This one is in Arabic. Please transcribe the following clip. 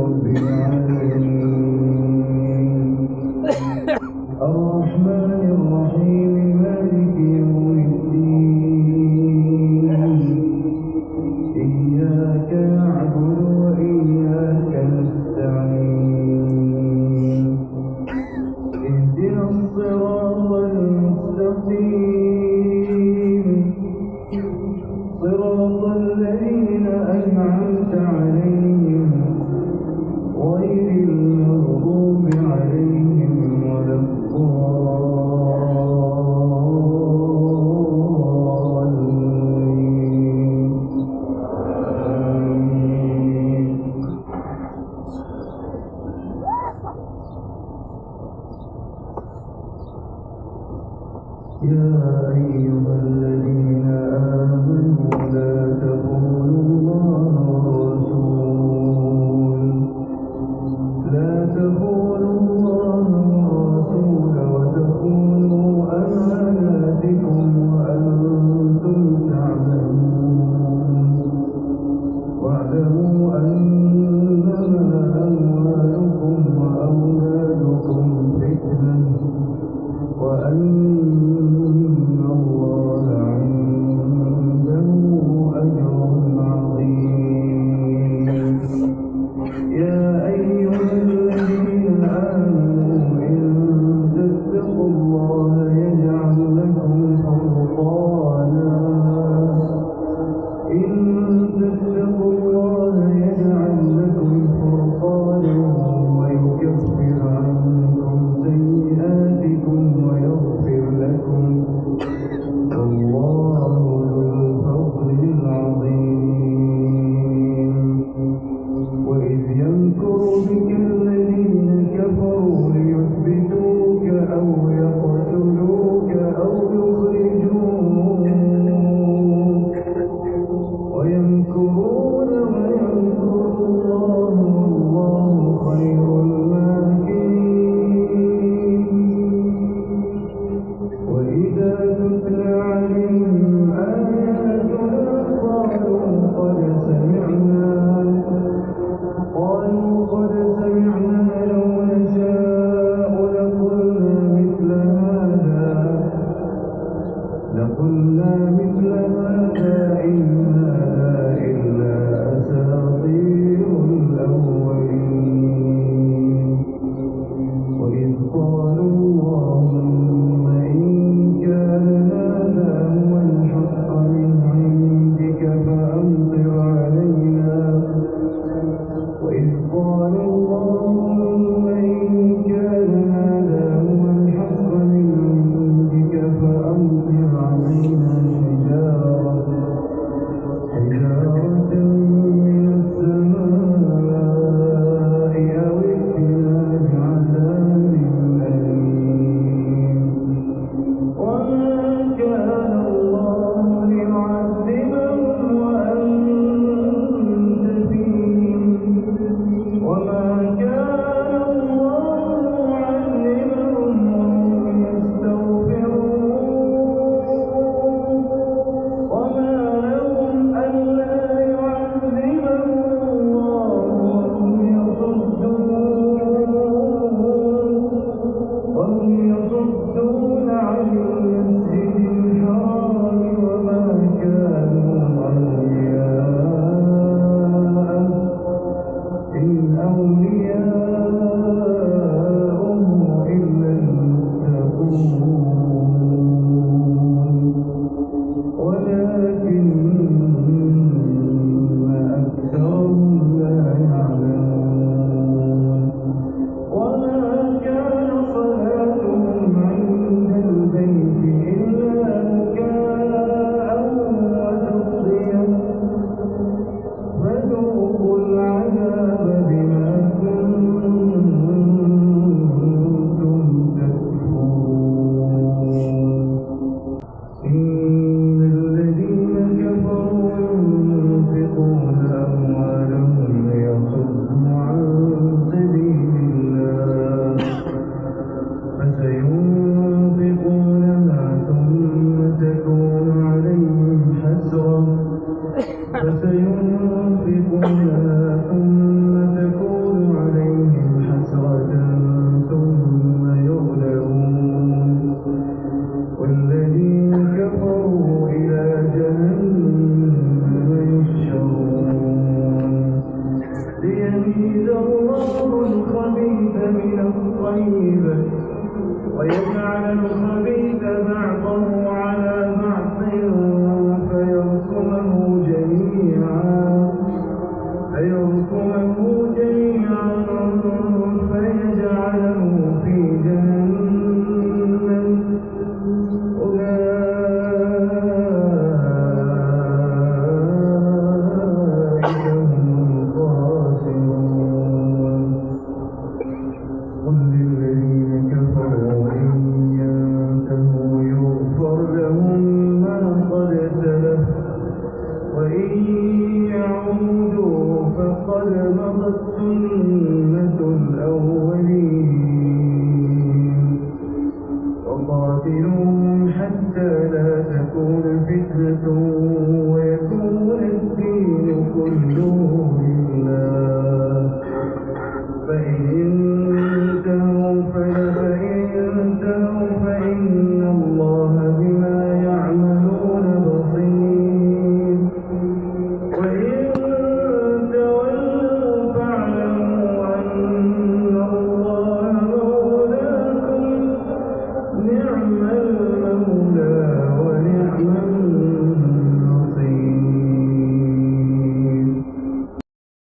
رب العالمين الرحمن الرحيم مالك يوم الدين إياك نعبد وإياك نستعين اهدنا الصراط المستقيم صراط الذين أنعمت عليهم غير المغضوب عليهم ولا الضالين آمين. يا أيها الذين آمنوا لا تخونوا الله والرسول وتخونوا أماناتكم وأنتم تعلمون واعلموا أنما أموالكم وأولادكم فتنة وأن الله عنده أجر عظيم يا أيها الذين آمنوا إن تتقوا الله يجعل لكم فرقانا ليميز الله الخبيث من الطيب ويجعل الخبيث بعضه على بعض فيركمه جميعا فيجعله في جهنم أولئك هم الخاسرون قل للذين كفروا إن ينتهوا يغفر لهم ما قد سلف وإن يعودوا فقد مضت سنة الأولين وقاتلوهم حتى لا تكون فتنة